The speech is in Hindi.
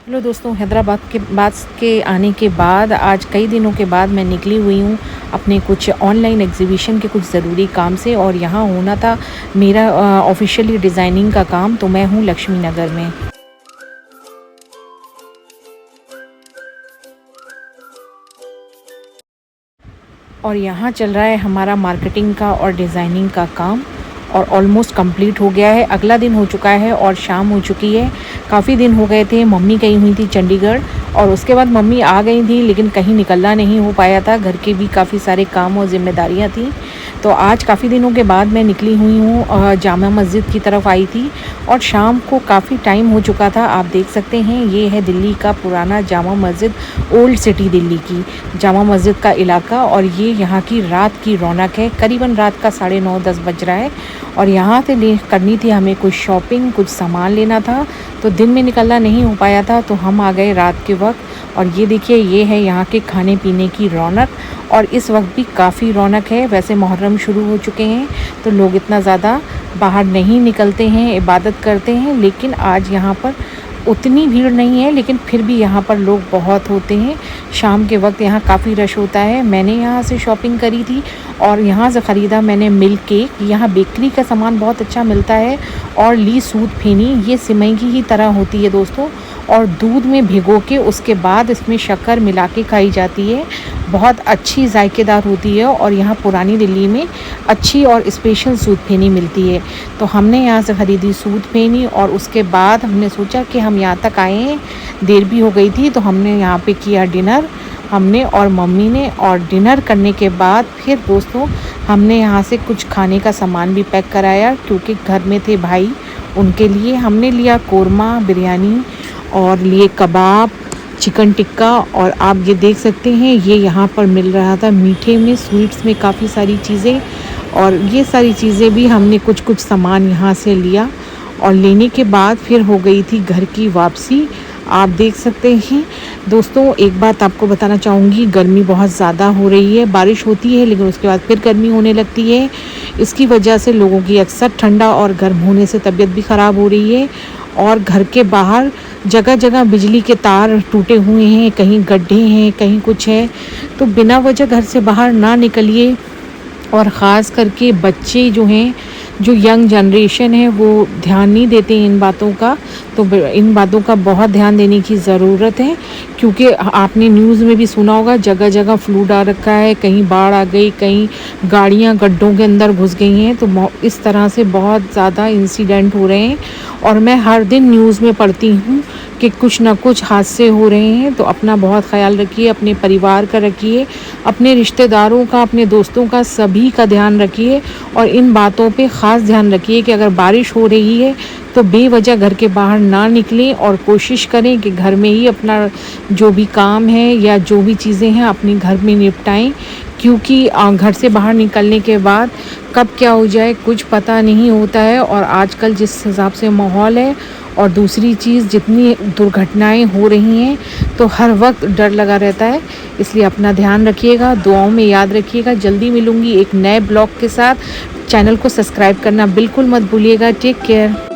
हेलो दोस्तों, हैदराबाद के आने के बाद आज कई दिनों के बाद मैं निकली हुई हूँ अपने कुछ ऑनलाइन एग्जीबिशन के कुछ ज़रूरी काम से। और यहाँ होना था मेरा ऑफिशियली डिज़ाइनिंग का काम। तो मैं हूँ लक्ष्मी नगर में और यहाँ चल रहा है हमारा मार्केटिंग का और डिज़ाइनिंग का काम और ऑलमोस्ट कंप्लीट हो गया है। अगला दिन हो चुका है और शाम हो चुकी है। काफ़ी दिन हो गए थे, मम्मी गई हुई थी चंडीगढ़ और उसके बाद मम्मी आ गई थी, लेकिन कहीं निकलना नहीं हो पाया था। घर के भी काफ़ी सारे काम और ज़िम्मेदारियाँ थी। तो आज काफ़ी दिनों के बाद मैं निकली हुई हूँ, जामा मस्जिद की तरफ आई थी और शाम को काफ़ी टाइम हो चुका था। आप देख सकते हैं ये है दिल्ली का पुराना जामा मस्जिद, ओल्ड सिटी दिल्ली की जामा मस्जिद का इलाका। और ये यहाँ की रात की रौनक है। करीबन रात का 9:30-10 बज रहा है और यहाँ से करनी थी हमें कुछ शॉपिंग, कुछ सामान लेना था। तो दिन में निकलना नहीं हो पाया था, तो हम आ गए रात के वक्त। और ये देखिए, ये है यहाँ के खाने पीने की रौनक। और इस वक्त भी काफ़ी रौनक है। वैसे मुहर्रम शुरू हो चुके हैं तो लोग इतना ज़्यादा बाहर नहीं निकलते हैं, इबादत करते हैं। लेकिन आज यहाँ पर उतनी भीड़ नहीं है, लेकिन फिर भी यहाँ पर लोग बहुत होते हैं। शाम के वक्त यहाँ काफ़ी रश होता है। मैंने यहाँ से शॉपिंग करी थी और यहाँ से ख़रीदा मैंने मिल्क केक। यहाँ बेकरी का सामान बहुत अच्छा मिलता है। और ली सूद फेनी, ये सिमई की ही तरह होती है दोस्तों, और दूध में भिगो के उसके बाद इसमें शक्कर मिला के खाई जाती है। बहुत अच्छी जायकेदार होती है और यहाँ पुरानी दिल्ली में अच्छी और स्पेशल सूद फेनी मिलती है। तो हमने यहाँ से ख़रीदी सूद फेनी और उसके बाद हमने सोचा कि हम यहाँ तक आए हैं, देर भी हो गई थी, तो हमने यहाँ पे किया डिनर, हमने और मम्मी ने। और डिनर करने के बाद फिर दोस्तों हमने यहाँ से कुछ खाने का सामान भी पैक कराया, क्योंकि घर में थे भाई, उनके लिए हमने लिया कोरमा, बिरयानी और लिए कबाब, चिकन टिक्का। और आप ये देख सकते हैं ये यहाँ पर मिल रहा था मीठे में, स्वीट्स में काफ़ी सारी चीज़ें। और ये सारी चीज़ें भी हमने कुछ कुछ सामान यहाँ से लिया और लेने के बाद फिर हो गई थी घर की वापसी। आप देख सकते हैं दोस्तों, एक बात आपको बताना चाहूँगी, गर्मी बहुत ज़्यादा हो रही है। बारिश होती है लेकिन उसके बाद फिर गर्मी होने लगती है। इसकी वजह से लोगों की अक्सर ठंडा और गर्म होने से तबीयत भी ख़राब हो रही है। और घर के बाहर जगह जगह बिजली के तार टूटे हुए हैं, कहीं गड्ढे हैं, कहीं कुछ है। तो बिना वजह घर से बाहर ना निकलिए। और ख़ास करके बच्चे जो हैं, जो यंग जनरेशन है, वो ध्यान नहीं देते इन बातों का। तो इन बातों का बहुत ध्यान देने की ज़रूरत है, क्योंकि आपने न्यूज़ में भी सुना होगा जगह जगह फ्लूड आ रखा है, कहीं बाढ़ आ गई, कहीं गाड़ियां गड्ढों के अंदर घुस गई हैं। तो इस तरह से बहुत ज़्यादा इंसिडेंट हो रहे हैं और मैं हर दिन न्यूज़ में पढ़ती हूँ कि कुछ ना कुछ हादसे हो रहे हैं। तो अपना बहुत ख्याल रखिए, अपने परिवार का रखिए, अपने रिश्तेदारों का, अपने दोस्तों का, सभी का ध्यान रखिए। और इन बातों पे ख़ास ध्यान रखिए कि अगर बारिश हो रही है तो बेवजह घर के बाहर ना निकलें और कोशिश करें कि घर में ही अपना जो भी काम है या जो भी चीज़ें हैं अपने घर में निपटाएं। क्योंकि घर से बाहर निकलने के बाद कब क्या हो जाए कुछ पता नहीं होता है। और आजकल जिस हिसाब से माहौल है और दूसरी चीज़ जितनी दुर्घटनाएं हो रही हैं, तो हर वक्त डर लगा रहता है। इसलिए अपना ध्यान रखिएगा, दुआओं में याद रखिएगा। जल्दी मिलूँगी एक नए ब्लॉग के साथ। चैनल को सब्सक्राइब करना बिल्कुल मत भूलिएगा। Take care.